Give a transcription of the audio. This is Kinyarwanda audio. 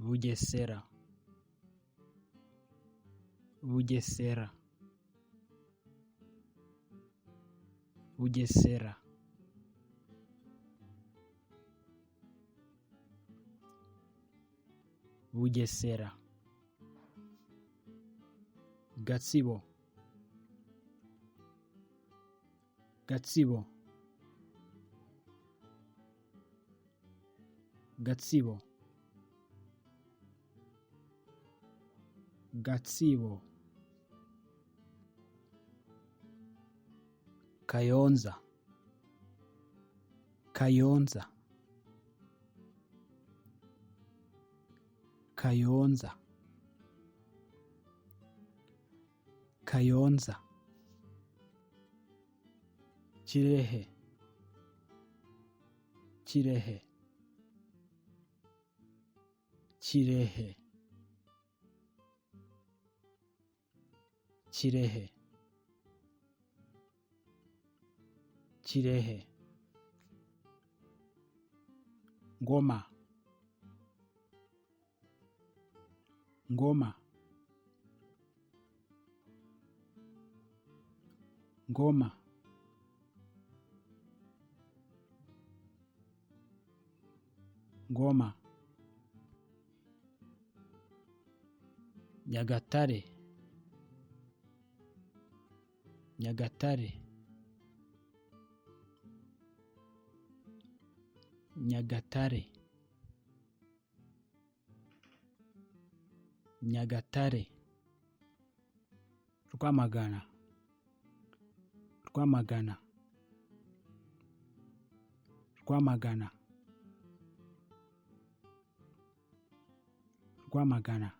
Bugesera, Bugesera, Bugesera, Bugesera, Gatsibo, Gatsibo, Gatsibo, Gatsibo, Kayonza, Kayonza, Kayonza, Kayonza, Kirehe, Kirehe, Kirehe, Kirehe, Kirehe, Ngoma, Ngoma, Ngoma, Ngoma, Nyagatare, Nyagatare, Nyagatare, Nyagatare, Rwamagana, Rwamagana, Rwamagana, Rwamagana,